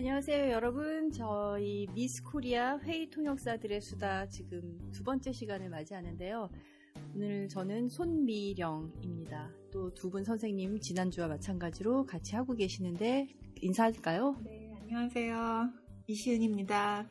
안녕하세요, 여러분. 저희 미스 코리아 회의 통역사들의 수다 지금 두 번째 시간을 맞이하는데요. 오늘 저는 손미령입니다. 또 두 분 선생님 지난주와 마찬가지로 같이 하고 계시는데 인사할까요? 네, 안녕하세요. 이시은입니다.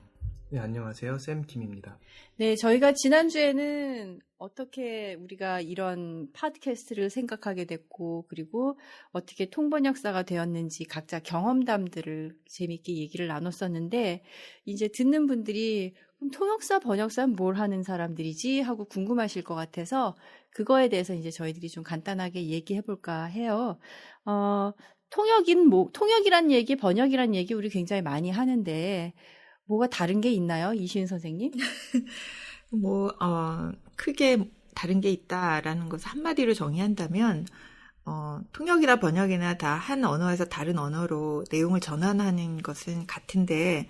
네, 안녕하세요. 쌤김입니다. 네, 저희가 지난주에는 어떻게 우리가 이런 팟캐스트를 생각하게 됐고, 그리고 어떻게 통번역사가 되었는지 각자 경험담들을 재밌게 얘기를 나눴었는데, 이제 듣는 분들이 그럼 통역사, 번역사는 뭘 하는 사람들이지? 하고 궁금하실 것 같아서 그거에 대해서 이제 저희들이 좀 간단하게 얘기해 볼까 해요. 통역이란 얘기, 번역이란 얘기 우리 굉장히 많이 하는데, 뭐가 다른 게 있나요? 이시은 선생님? 크게 다른 게 있다라는 것을 한마디로 정의한다면, 통역이나 번역이나 다 한 언어에서 다른 언어로 내용을 전환하는 것은 같은데,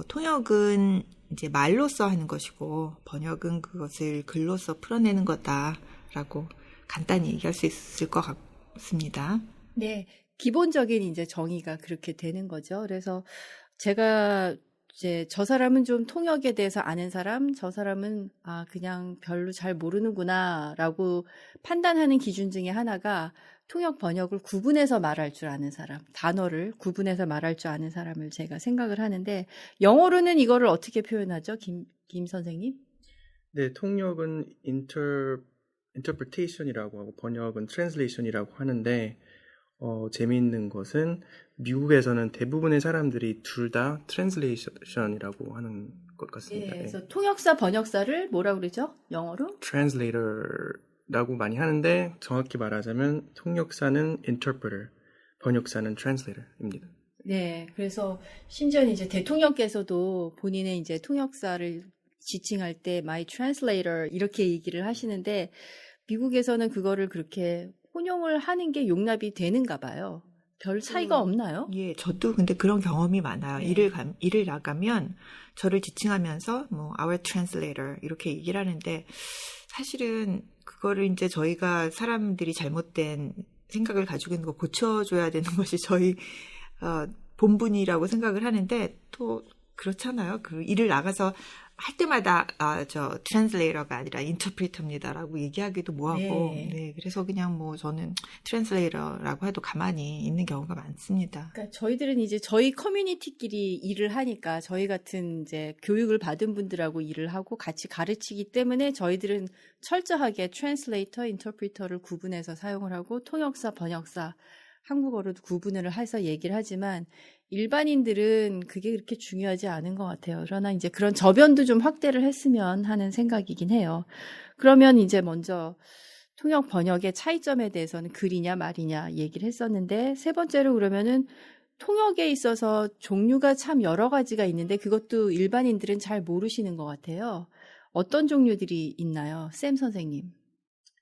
통역은 이제 말로써 하는 것이고, 번역은 그것을 글로써 풀어내는 거다라고 간단히 얘기할 수 있을 것 같습니다. 네. 기본적인 이제 정의가 그렇게 되는 거죠. 그래서 제가 이제 저 사람은 좀 통역에 대해서 아는 사람, 저 사람은 그냥 별로 잘 모르는구나라고 판단하는 기준 중에 하나가 통역 번역을 구분해서 말할 줄 아는 사람, 단어를 구분해서 말할 줄 아는 사람을 제가 생각을 하는데 영어로는 이거를 어떻게 표현하죠? 김 선생님? 네, 통역은 interpretation이라고 하고 번역은 translation이라고 하는데 재미있는 것은 미국에서는 대부분의 사람들이 둘 다 translation이라고 하는 것 같습니다. 네, 그래서 통역사, 번역사를 뭐라고 그러죠? 영어로? translator라고 많이 하는데 정확히 말하자면 통역사는 interpreter, 번역사는 translator입니다. 네, 그래서 심지어 이제 대통령께서도 본인의 이제 통역사를 지칭할 때 my translator 이렇게 얘기를 하시는데 미국에서는 그거를 그렇게 혼용을 하는 게 용납이 되는가 봐요. 별 차이가 없나요? 예, 저도 근데 그런 경험이 많아요. 네. 일을 나가면 저를 지칭하면서 our translator 이렇게 얘기를 하는데 사실은 그거를 이제 저희가 사람들이 잘못된 생각을 가지고 있는 거 고쳐줘야 되는 것이 저희 본분이라고 생각을 하는데 또 그렇잖아요. 그 일을 나가서 할 때마다 저 트랜슬레이터가 아니라 인터프리터입니다라고 얘기하기도 뭐하고 네, 그래서 그냥 저는 트랜슬레이터라고 해도 가만히 있는 경우가 많습니다. 그러니까 저희들은 이제 저희 커뮤니티끼리 일을 하니까 저희 같은 이제 교육을 받은 분들하고 일을 하고 같이 가르치기 때문에 저희들은 철저하게 트랜슬레이터, 인터프리터를 구분해서 사용을 하고 통역사, 번역사 한국어로도 구분을 해서 얘기를 하지만 일반인들은 그게 그렇게 중요하지 않은 것 같아요. 그러나 이제 그런 저변도 좀 확대를 했으면 하는 생각이긴 해요. 그러면 이제 먼저 통역 번역의 차이점에 대해서는 글이냐 말이냐 얘기를 했었는데 세 번째로 그러면은 통역에 있어서 종류가 참 여러 가지가 있는데 그것도 일반인들은 잘 모르시는 것 같아요. 어떤 종류들이 있나요? 샘 선생님.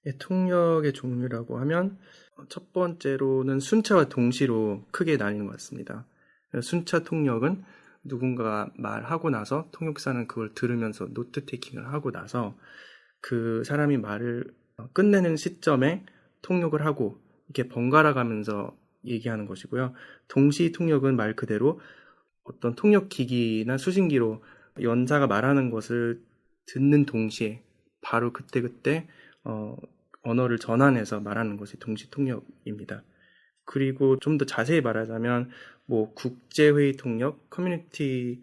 네, 통역의 종류라고 하면 첫 번째로는 순차와 동시로 크게 나뉘는 것 같습니다. 순차 통역은 누군가가 말하고 나서 통역사는 그걸 들으면서 노트 테이킹을 하고 나서 그 사람이 말을 끝내는 시점에 통역을 하고 이렇게 번갈아 가면서 얘기하는 것이고요. 동시 통역은 말 그대로 어떤 통역 기기나 수신기로 연사가 말하는 것을 듣는 동시에 바로 그때그때 언어를 전환해서 말하는 것이 동시 통역입니다. 그리고 좀 더 자세히 말하자면 국제회의 통역, 커뮤니티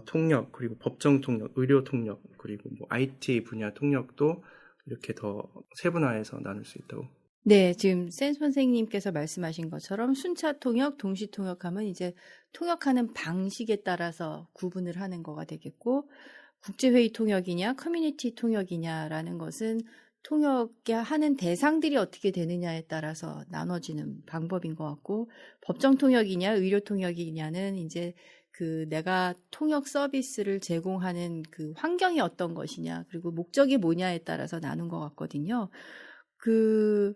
통역, 그리고 법정 통역, 의료 통역, 그리고 IT 분야 통역도 이렇게 더 세분화해서 나눌 수 있다고. 네, 지금 샘 선생님께서 말씀하신 것처럼 순차 통역, 동시 통역하면 이제 통역하는 방식에 따라서 구분을 하는 거가 되겠고 국제회의 통역이냐 커뮤니티 통역이냐라는 것은 통역에 하는 대상들이 어떻게 되느냐에 따라서 나눠지는 방법인 것 같고 법정 통역이냐 의료 통역이냐는 이제 그 내가 통역 서비스를 제공하는 그 환경이 어떤 것이냐 그리고 목적이 뭐냐에 따라서 나눈 것 같거든요. 그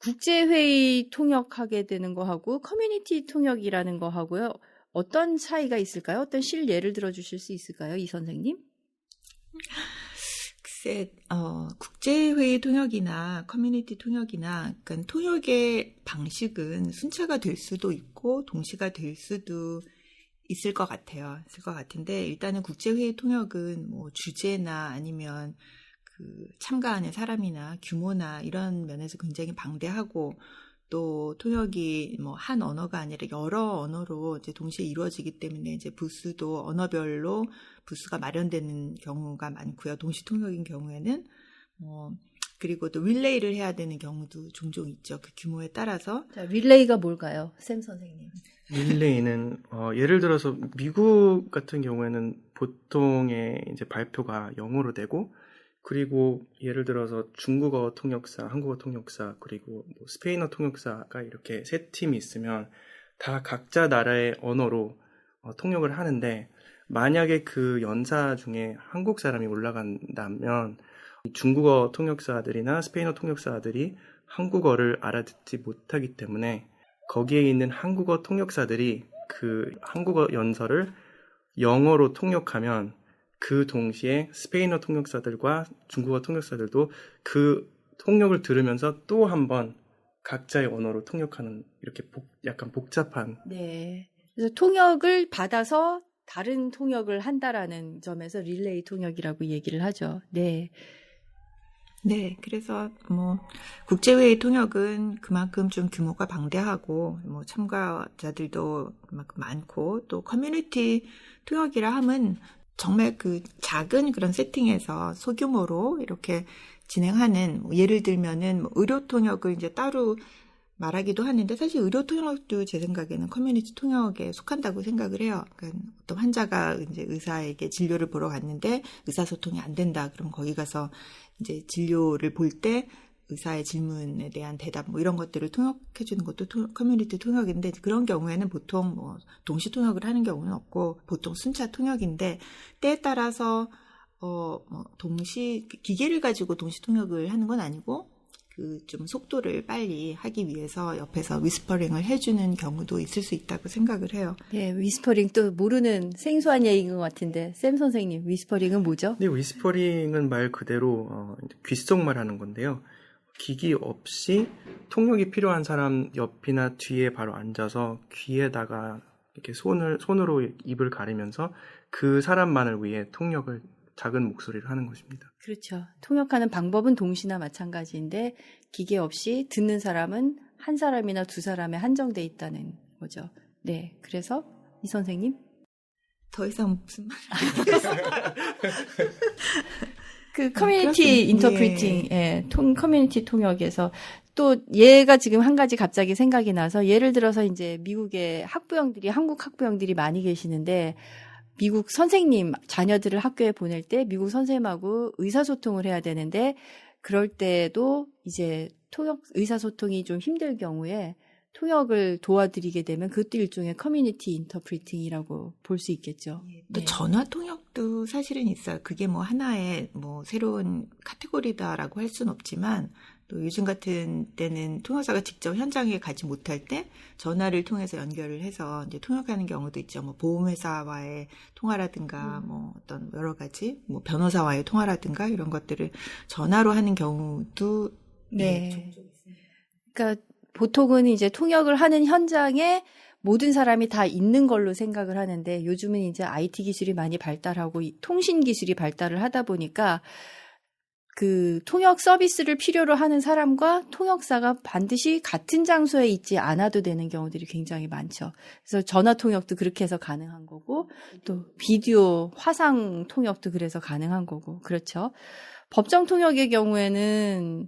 국제회의 통역하게 되는 거하고 커뮤니티 통역이라는 거하고요. 어떤 차이가 있을까요? 어떤 예를 들어 주실 수 있을까요? 이 선생님? 글쎄, 국제회의 통역이나 커뮤니티 통역이나, 그러니까 통역의 방식은 순차가 될 수도 있고, 동시가 될 수도 있을 것 같아요. 있을 것 같은데, 일단은 국제회의 통역은 뭐 주제나 아니면 그 참가하는 사람이나 규모나 이런 면에서 굉장히 방대하고, 또 통역이 뭐 한 언어가 아니라 여러 언어로 이제 동시에 이루어지기 때문에 이제 부스도 언어별로 부스가 마련되는 경우가 많고요. 동시 통역인 경우에는 그리고 또 릴레이를 해야 되는 경우도 종종 있죠. 그 규모에 따라서. 자, 릴레이가 뭘까요, 샘 선생님? 릴레이는 예를 들어서 미국 같은 경우에는 보통의 이제 발표가 영어로 되고, 그리고 예를 들어서 중국어 통역사, 한국어 통역사, 그리고 뭐 스페인어 통역사가 이렇게 세 팀이 있으면 다 각자 나라의 언어로 통역을 하는데, 만약에 그 연사 중에 한국 사람이 올라간다면 중국어 통역사들이나 스페인어 통역사들이 한국어를 알아듣지 못하기 때문에 거기에 있는 한국어 통역사들이 그 한국어 연설을 영어로 통역하면 그 동시에 스페인어 통역사들과 중국어 통역사들도 그 통역을 들으면서 또 한 번 각자의 언어로 통역하는, 이렇게 약간 복잡한. 네. 그래서 통역을 받아서 다른 통역을 한다라는 점에서 릴레이 통역이라고 얘기를 하죠. 네. 네, 그래서 뭐 국제회의 통역은 그만큼 좀 규모가 방대하고 뭐 참가자들도 그만큼 많고, 또 커뮤니티 통역이라 함은 정말 그 작은 그런 세팅에서 소규모로 이렇게 진행하는, 뭐 예를 들면은 뭐 의료 통역을 이제 따로 말하기도 하는데, 사실 의료 통역도 제 생각에는 커뮤니티 통역에 속한다고 생각을 해요. 그러니까 어떤 환자가 이제 의사에게 진료를 보러 갔는데 의사소통이 안 된다. 그럼 거기 가서 이제 진료를 볼 때 의사의 질문에 대한 대답 뭐 이런 것들을 통역해 주는 것도 커뮤니티 통역인데, 그런 경우에는 보통 뭐 동시 통역을 하는 경우는 없고 보통 순차 통역인데, 때에 따라서 뭐 동시 기계를 가지고 동시 통역을 하는 건 아니고 그 좀 속도를 빨리 하기 위해서 옆에서 위스퍼링을 해주는 경우도 있을 수 있다고 생각을 해요. 네, 위스퍼링 또 모르는 생소한 얘기인 것 같은데, 샘 선생님, 위스퍼링은 뭐죠? 네, 위스퍼링은 말 그대로 귓속말 하는 건데요. 기기 없이 통역이 필요한 사람 옆이나 뒤에 바로 앉아서 귀에다가 이렇게 손으로 입을 가리면서 그 사람만을 위해 통역을 작은 목소리를 하는 것입니다. 그렇죠. 통역하는 방법은 동시나 마찬가지인데 기계 없이 듣는 사람은 한 사람이나 두 사람에 한정돼 있다는 거죠. 네, 그래서 이 선생님? 더 이상 무슨 말? 그 커뮤니티 인터프리팅, 예, 커뮤니티 통역에서 또 얘가 지금 한 가지 갑자기 생각이 나서, 예를 들어서 이제 미국의 학부형들이, 한국 학부형들이 많이 계시는데, 미국 선생님 자녀들을 학교에 보낼 때 미국 선생님하고 의사소통을 해야 되는데, 그럴 때도 이제 의사소통이 좀 힘들 경우에 통역을 도와드리게 되면 그것도 일종의 커뮤니티 인터프리팅이라고 볼 수 있겠죠. 또 네. 전화 통역도 사실은 있어요. 그게 뭐 하나의 뭐 새로운 카테고리다라고 할 수는 없지만, 또 요즘 같은 때는 통역사가 직접 현장에 가지 못할 때 전화를 통해서 연결을 해서 이제 통역하는 경우도 있죠. 뭐 보험회사와의 통화라든가 뭐 어떤 여러 가지 뭐 변호사와의 통화라든가 이런 것들을 전화로 하는 경우도 네. 종종 있습니다. 그러니까 보통은 이제 통역을 하는 현장에 모든 사람이 다 있는 걸로 생각을 하는데, 요즘은 이제 IT 기술이 많이 발달하고 통신 기술이 발달을 하다 보니까 그 통역 서비스를 필요로 하는 사람과 통역사가 반드시 같은 장소에 있지 않아도 되는 경우들이 굉장히 많죠. 그래서 전화 통역도 그렇게 해서 가능한 거고, 또 비디오 화상 통역도 그래서 가능한 거고, 그렇죠. 법정 통역의 경우에는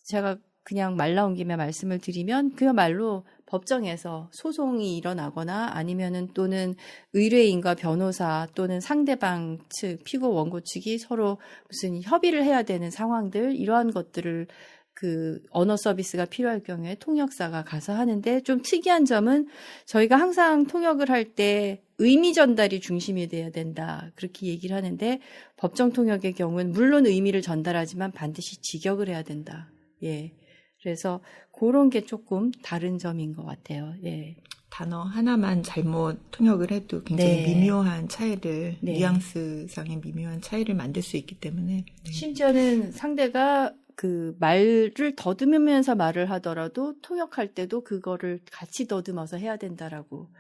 제가 그냥 말 나온 김에 말씀을 드리면, 그야말로 법정에서 소송이 일어나거나 아니면은 또는 의뢰인과 변호사 또는 상대방 측, 피고 원고 측이 서로 무슨 협의를 해야 되는 상황들, 이러한 것들을 그 언어 서비스가 필요할 경우에 통역사가 가서 하는데, 좀 특이한 점은 저희가 항상 통역을 할 때 의미 전달이 중심이 돼야 된다, 그렇게 얘기를 하는데, 법정 통역의 경우는 물론 의미를 전달하지만 반드시 직역을 해야 된다. 예. 그래서 그런 게 조금 다른 점인 것 같아요. 예. 단어 하나만 잘못 통역을 해도 굉장히 네. 미묘한 차이를, 네. 뉘앙스상의 미묘한 차이를 만들 수 있기 때문에. 네. 심지어는 상대가 그 말을 더듬으면서 말을 하더라도 통역할 때도 그거를 같이 더듬어서 해야 된다라고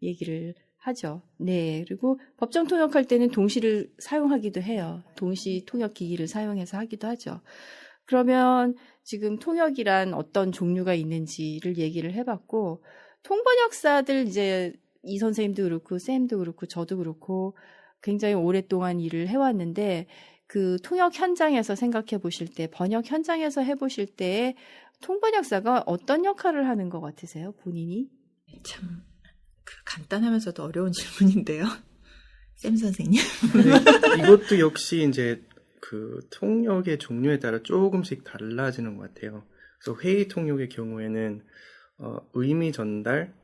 얘기를 하죠. 네. 그리고 법정 통역할 때는 동시를 사용하기도 해요. 동시 통역 기기를 사용해서 하기도 하죠. 그러면 지금 통역이란 어떤 종류가 있는지를 얘기를 해봤고, 통번역사들 이제 이 선생님도 그렇고, 쌤도 그렇고, 저도 그렇고, 굉장히 오랫동안 일을 해왔는데, 그 통역 현장에서 생각해 보실 때, 번역 현장에서 해보실 때, 통번역사가 어떤 역할을 하는 것 같으세요, 본인이? 참, 간단하면서도 어려운 질문인데요. 쌤 선생님. 네, 이것도 역시 이제 그 통역의 종류에 따라 조금씩 달라지는 것 같아요. 그래서 회의 통역의 경우에는 의미 전달,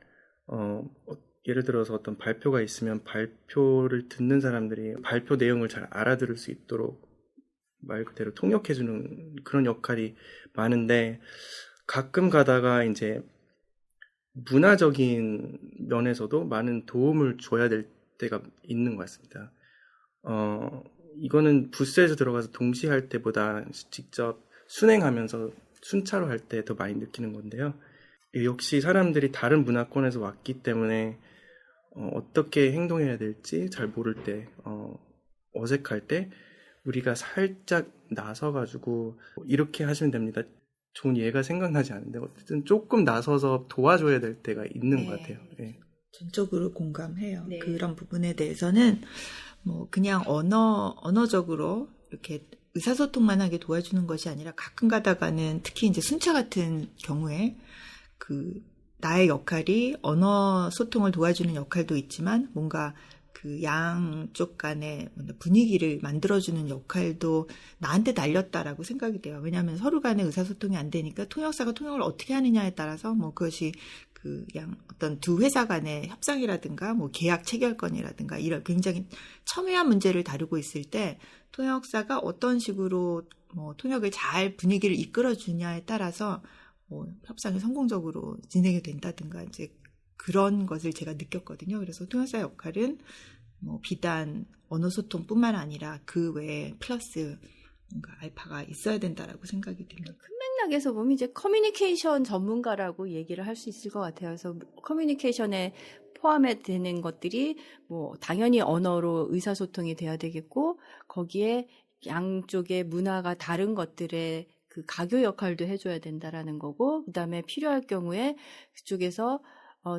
예를 들어서 어떤 발표가 있으면 발표를 듣는 사람들이 발표 내용을 잘 알아들을 수 있도록 말 그대로 통역해주는 그런 역할이 많은데, 가끔 가다가 이제 문화적인 면에서도 많은 도움을 줘야 될 때가 있는 것 같습니다. 이거는 부스에서 들어가서 동시에 할 때보다 직접 순행하면서 순차로 할 때 더 많이 느끼는 건데요. 역시 사람들이 다른 문화권에서 왔기 때문에 어떻게 행동해야 될지 잘 모를 때, 어색할 때 우리가 살짝 나서가지고 이렇게 하시면 됩니다. 좋은 예가 생각나지 않는데 어쨌든 조금 나서서 도와줘야 될 때가 있는 것 같아요. 네. 전적으로 공감해요. 네. 그런 부분에 대해서는 뭐 그냥 언어적으로 이렇게 의사소통만 하게 도와주는 것이 아니라 가끔 가다가는 특히 이제 순차 같은 경우에 그 나의 역할이 언어 소통을 도와주는 역할도 있지만 뭔가 그 양쪽 간의 분위기를 만들어주는 역할도 나한테 달렸다라고 생각이 돼요. 왜냐하면 서로 간의 의사소통이 안 되니까 통역사가 통역을 어떻게 하느냐에 따라서 뭐 그것이 그 어떤 두 회사 간의 협상이라든가 뭐 계약 체결권이라든가 이런 굉장히 첨예한 문제를 다루고 있을 때 통역사가 어떤 식으로 뭐 통역을 잘 분위기를 이끌어 주냐에 따라서 뭐 협상이 성공적으로 진행이 된다든가 이제 그런 것을 제가 느꼈거든요. 그래서 통역사의 역할은 뭐 비단 언어 소통뿐만 아니라 그 외에 플러스 뭔가 알파가 있어야 된다라고 생각이 듭니다. 큰 맥락에서 보면 이제 커뮤니케이션 전문가라고 얘기를 할 수 있을 것 같아요. 그래서 커뮤니케이션에 포함이 되는 것들이 뭐 당연히 언어로 의사소통이 돼야 되겠고, 거기에 양쪽의 문화가 다른 것들의 그 가교 역할도 해줘야 된다라는 거고, 그다음에 필요할 경우에 그쪽에서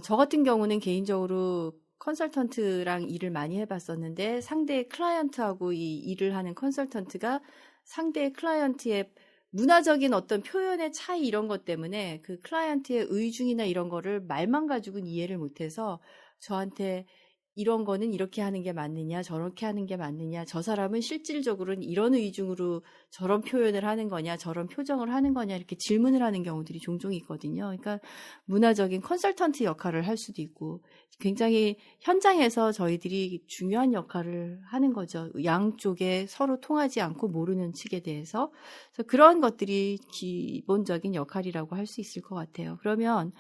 저 같은 경우는 개인적으로 컨설턴트랑 일을 많이 해봤었는데, 상대 클라이언트하고 이 일을 하는 컨설턴트가 상대 클라이언트의 문화적인 어떤 표현의 차이 이런 것 때문에 그 클라이언트의 의중이나 이런 거를 말만 가지고는 이해를 못해서 저한테 이런 거는 이렇게 하는 게 맞느냐, 저렇게 하는 게 맞느냐, 저 사람은 실질적으로는 이런 의중으로 저런 표현을 하는 거냐, 저런 표정을 하는 거냐, 이렇게 질문을 하는 경우들이 종종 있거든요. 그러니까 문화적인 컨설턴트 역할을 할 수도 있고, 굉장히 현장에서 저희들이 중요한 역할을 하는 거죠. 양쪽에 서로 통하지 않고 모르는 측에 대해서. 그래서 그런 것들이 기본적인 역할이라고 할 수 있을 것 같아요. 그러면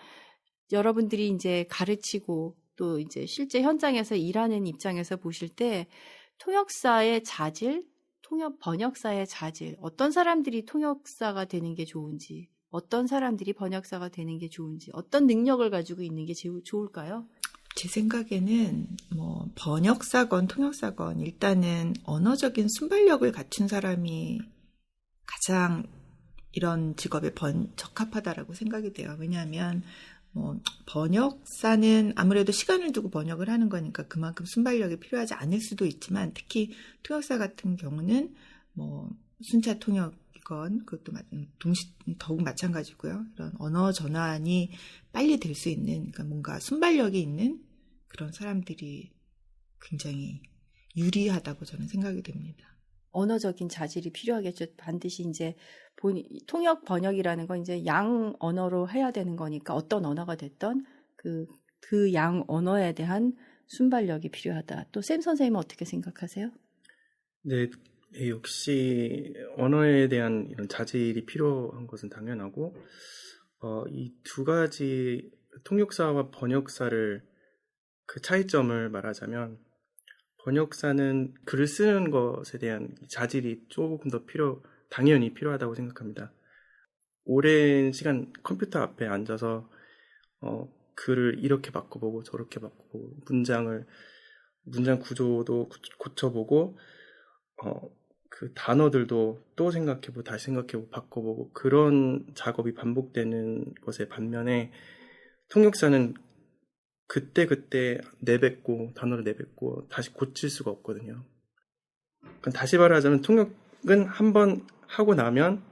여러분들이 이제 가르치고 또 이제 실제 현장에서 일하는 입장에서 보실 때 통역사의 자질, 번역사의 자질, 어떤 사람들이 통역사가 되는 게 좋은지, 어떤 사람들이 번역사가 되는 게 좋은지, 어떤 능력을 가지고 있는 게 좋을까요? 제 생각에는 뭐 번역사건 통역사건 일단은 언어적인 순발력을 갖춘 사람이 가장 이런 직업에 적합하다라고 생각이 돼요. 왜냐하면 뭐 번역사는 아무래도 시간을 두고 번역을 하는 거니까 그만큼 순발력이 필요하지 않을 수도 있지만, 특히 통역사 같은 경우는 뭐 순차 통역이건 그것도 더욱 마찬가지고요. 이런 언어 전환이 빨리 될 수 있는, 그러니까 뭔가 순발력이 있는 그런 사람들이 굉장히 유리하다고 저는 생각이 됩니다. 언어적인 자질이 필요하겠죠. 반드시 이제 통역 번역이라는 건 이제 양 언어로 해야 되는 거니까 어떤 언어가 됐던 그 양 언어에 대한 순발력이 필요하다. 또 샘 선생님은 어떻게 생각하세요? 네, 역시 언어에 대한 이런 자질이 필요한 것은 당연하고, 이 두 가지 통역사와 번역사를 그 차이점을 말하자면, 번역사는 글을 쓰는 것에 대한 자질이 조금 더 당연히 필요하다고 생각합니다. 오랜 시간 컴퓨터 앞에 앉아서 글을 이렇게 바꿔보고 저렇게 바꿔보고 문장 구조도 고쳐보고 그 단어들도 또 생각해보고 다시 생각해보고 바꿔보고 그런 작업이 반복되는 것에 반면에 통역사는 그때 내뱉고 단어를 내뱉고 다시 고칠 수가 없거든요. 그러니까 다시 말하자면 통역은 한번 하고 나면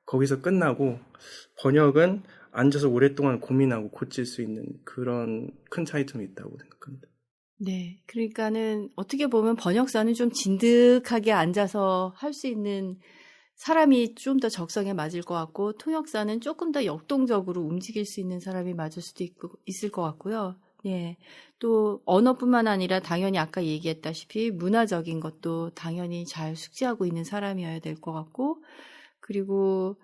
거기서 끝나고 번역은 앉아서 오랫동안 고민하고 고칠 수 있는 그런 큰 차이점이 있다고 생각합니다. 네. 그러니까는 어떻게 보면 번역사는 좀 진득하게 앉아서 할 수 있는 사람이 좀 더 적성에 맞을 것 같고, 통역사는 조금 더 역동적으로 움직일 수 있는 사람이 맞을 수도 있을 것 같고요. 예. 또 언어뿐만 아니라 당연히 아까 얘기했다시피 문화적인 것도 당연히 잘 숙지하고 있는 사람이어야 될 것 같고, 그리고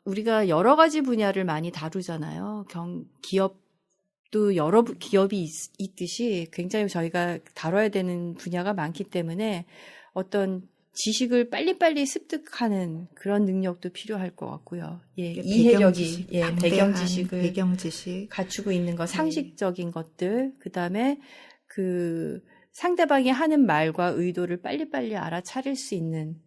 우리가 여러 가지 분야를 많이 다루잖아요. 기업도 여러 기업이 있듯이 굉장히 저희가 다뤄야 되는 분야가 많기 때문에 어떤 지식을 빨리빨리 습득하는 그런 능력도 필요할 것 같고요. 예, 이해력이, 배경 지식 갖추고 있는 것, 상식적인 것들, 그 다음에 그 상대방이 하는 말과 의도를 빨리빨리 알아차릴 수 있는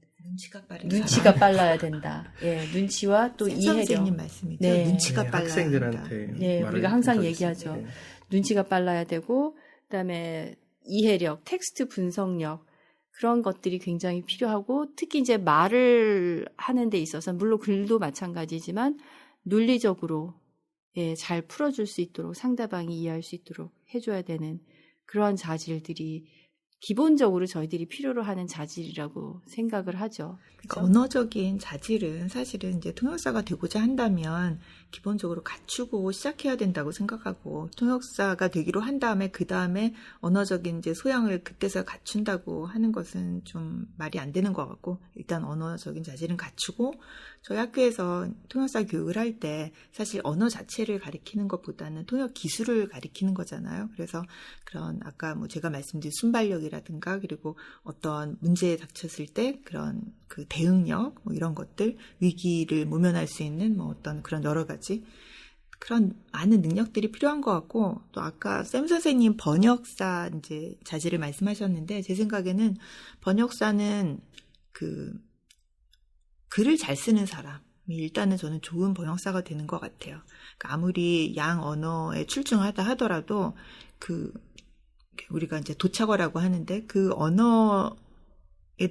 눈치가 빨라야 된다. 예, 눈치와 또 이해력. 선생님 말씀이죠. 네. 눈치가 빨라야 학생들한테 된다. 네, 우리가 항상 얘기하죠. 네. 눈치가 빨라야 되고, 그다음에 이해력, 텍스트 분석력 그런 것들이 굉장히 필요하고, 특히 이제 말을 하는 데 있어서 물론 글도 마찬가지지만 논리적으로 잘 풀어줄 수 있도록 상대방이 이해할 수 있도록 해줘야 되는 그러한 자질들이 기본적으로 저희들이 필요로 하는 자질이라고 생각을 하죠. 그러니까 언어적인 자질은 사실은 이제 통역사가 되고자 한다면 기본적으로 갖추고 시작해야 된다고 생각하고, 통역사가 되기로 한 다음에 그 다음에 언어적인 이제 소양을 그때서 갖춘다고 하는 것은 좀 말이 안 되는 것 같고, 일단 언어적인 자질은 갖추고, 저희 학교에서 통역사 교육을 할 때 사실 언어 자체를 가리키는 것보다는 통역 기술을 가리키는 거잖아요. 그래서 그런 아까 뭐 제가 말씀드린 순발력이라든가, 그리고 어떤 문제에 닥쳤을 때 그런 그 대응력, 뭐 이런 것들, 위기를 모면할 수 있는 뭐 어떤 그런 여러 가지 그런 많은 능력들이 필요한 것 같고, 또 아까 샘 선생님 번역사 이제 자질을 말씀하셨는데, 제 생각에는 번역사는 그 글을 잘 쓰는 사람이 일단은 저는 좋은 번역사가 되는 것 같아요. 그러니까 아무리 양 언어에 출중하다 하더라도 그 우리가 이제 도착어라고 하는데 그 언어에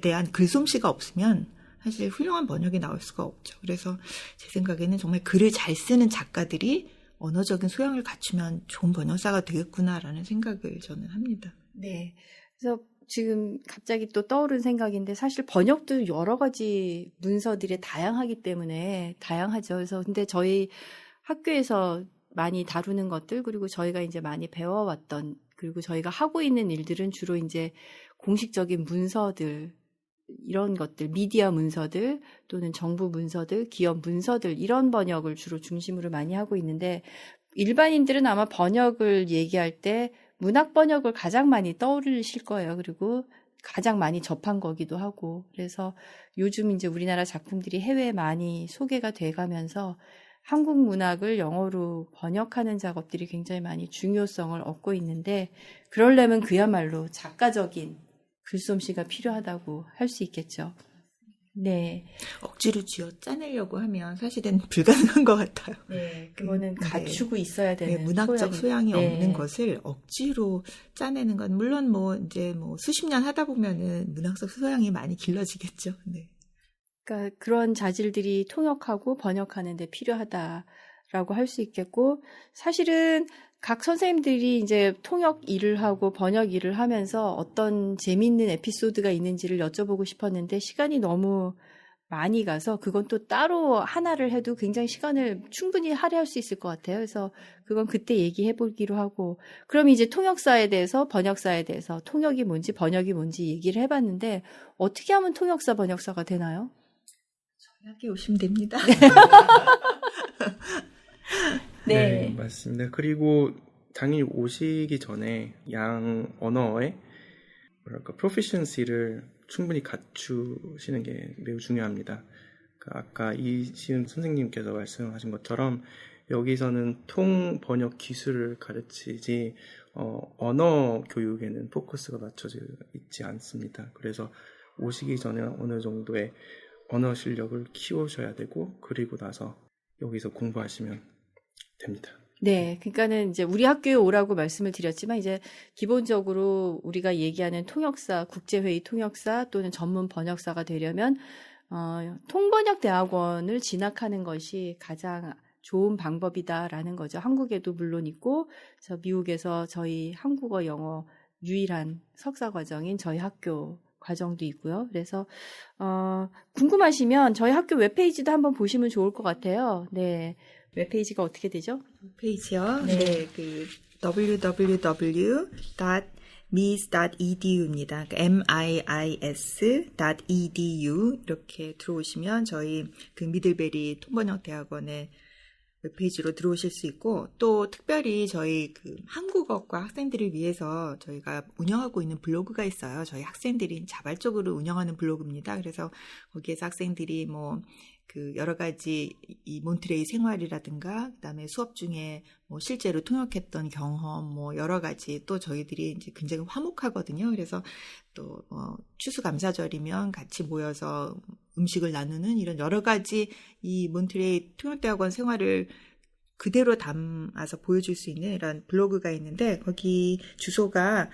대한 글솜씨가 없으면 사실 훌륭한 번역이 나올 수가 없죠. 그래서 제 생각에는 정말 글을 잘 쓰는 작가들이 언어적인 소양을 갖추면 좋은 번역사가 되겠구나라는 생각을 저는 합니다. 네. 그래서 지금 갑자기 또 떠오른 생각인데, 사실 번역도 여러 가지 문서들이 다양하기 때문에 다양하죠. 그래서 근데 저희 학교에서 많이 다루는 것들, 그리고 저희가 이제 많이 배워왔던, 그리고 저희가 하고 있는 일들은 주로 이제 공식적인 문서들, 이런 것들, 미디어 문서들 또는 정부 문서들, 기업 문서들, 이런 번역을 주로 중심으로 많이 하고 있는데, 일반인들은 아마 번역을 얘기할 때 문학 번역을 가장 많이 떠올리실 거예요. 그리고 가장 많이 접한 거기도 하고. 그래서 요즘 이제 우리나라 작품들이 해외에 많이 소개가 돼가면서 한국 문학을 영어로 번역하는 작업들이 굉장히 많이 중요성을 얻고 있는데, 그러려면 그야말로 작가적인 글솜씨가 필요하다고 할 수 있겠죠. 네. 억지로 쥐어 짜내려고 하면 사실은 불가능한 것 같아요. 네. 그거는 갖추고 있어야 되는 문학적 소양이 네. 없는 것을 억지로 짜내는 건 물론 뭐 이제 뭐 수십 년 하다 보면은 문학적 소양이 많이 길러지겠죠. 네. 그러니까 그런 자질들이 통역하고 번역하는 데 필요하다라고 할 수 있겠고, 사실은 각 선생님들이 이제 통역 일을 하고 번역 일을 하면서 어떤 재미있는 에피소드가 있는지를 여쭤보고 싶었는데 시간이 너무 많이 가서 그건 또 따로 하나를 해도 굉장히 시간을 충분히 할애할 수 있을 것 같아요. 그래서 그건 그때 얘기해 보기로 하고 그럼 이제 통역사에 대해서 번역사에 대해서 통역이 뭔지 번역이 뭔지 얘기를 해봤는데 어떻게 하면 통역사 번역사가 되나요? 저희에게 오시면 됩니다. 네. 맞습니다. 그리고 당연히 오시기 전에 양 언어의 뭐랄까 프로피션시를 충분히 갖추시는 게 매우 중요합니다. 아까 이시은 선생님께서 말씀하신 것처럼 여기서는 통 번역 기술을 가르치지 언어 교육에는 포커스가 맞춰져 있지 않습니다. 그래서 오시기 전에 어느 정도의 언어 실력을 키우셔야 되고 그리고 나서 여기서 공부하시면 됩니다. 네, 그러니까는 이제 우리 학교에 오라고 말씀을 드렸지만 이제 기본적으로 우리가 얘기하는 통역사, 국제회의 통역사 또는 전문 번역사가 되려면 통번역 대학원을 진학하는 것이 가장 좋은 방법이다라는 거죠. 한국에도 물론 있고 미국에서 저희 한국어, 영어 유일한 석사 과정인 저희 학교 과정도 있고요. 그래서 궁금하시면 저희 학교 웹페이지도 한번 보시면 좋을 것 같아요. 네. 웹페이지가 어떻게 되죠? 페이지요. 네. 네, 그 www.mis.edu입니다. mis.edu 이렇게 들어오시면 저희 그 미들베리 통번역 대학원의 웹페이지로 들어오실 수 있고 또 특별히 저희 그 한국어과 학생들을 위해서 저희가 운영하고 있는 블로그가 있어요. 저희 학생들이 자발적으로 운영하는 블로그입니다. 그래서 거기에서 학생들이 뭐 그 여러 가지 이 몬트레이 생활이라든가 그다음에 수업 중에 뭐 실제로 통역했던 경험 뭐 여러 가지 또 저희들이 이제 굉장히 화목하거든요. 그래서 또 추수감사절이면 같이 모여서 음식을 나누는 이런 여러 가지 이 몬트레이 통역대학원 생활을 그대로 담아서 보여줄 수 있는 이런 블로그가 있는데 거기 주소가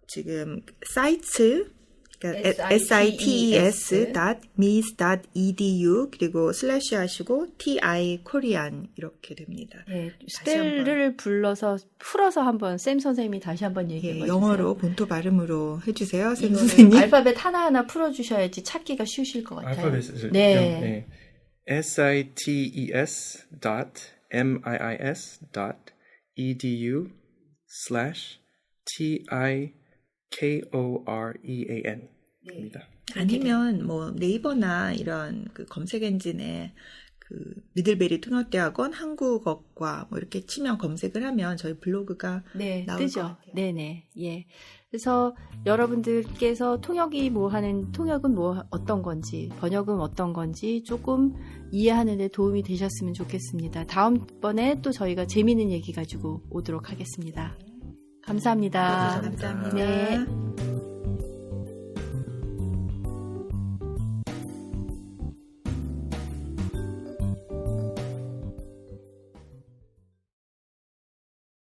지금 사이트 그러니까 sites.mis.edu 그리고 슬래시 하시고 ti korean 이렇게 됩니다. 네, 스펠을 풀어서 한번 쌤 선생님이 다시 한번 얘기해 주세요. 영어로 본토 발음으로 해주세요, 쌤 이거는 선생님. 알파벳 하나하나 풀어주셔야지 찾기가 쉬우실 것 같아요. 알파벳을 네. sites.mis.edu/TIKOREAN 입니다. 아니면 뭐 네이버나 이런 그 검색 엔진에 그 미들베리 통역대학원 한국어과 뭐 이렇게 치면 검색을 하면 저희 블로그가 네, 나올 것 뜨죠. 같아요. 네네. 예. 그래서 여러분들께서 통역은 뭐 어떤 건지, 번역은 어떤 건지 조금 이해하는 데 도움이 되셨으면 좋겠습니다. 다음번에 또 저희가 재미있는 얘기 가지고 오도록 하겠습니다. 감사합니다. 감사합니다. 네.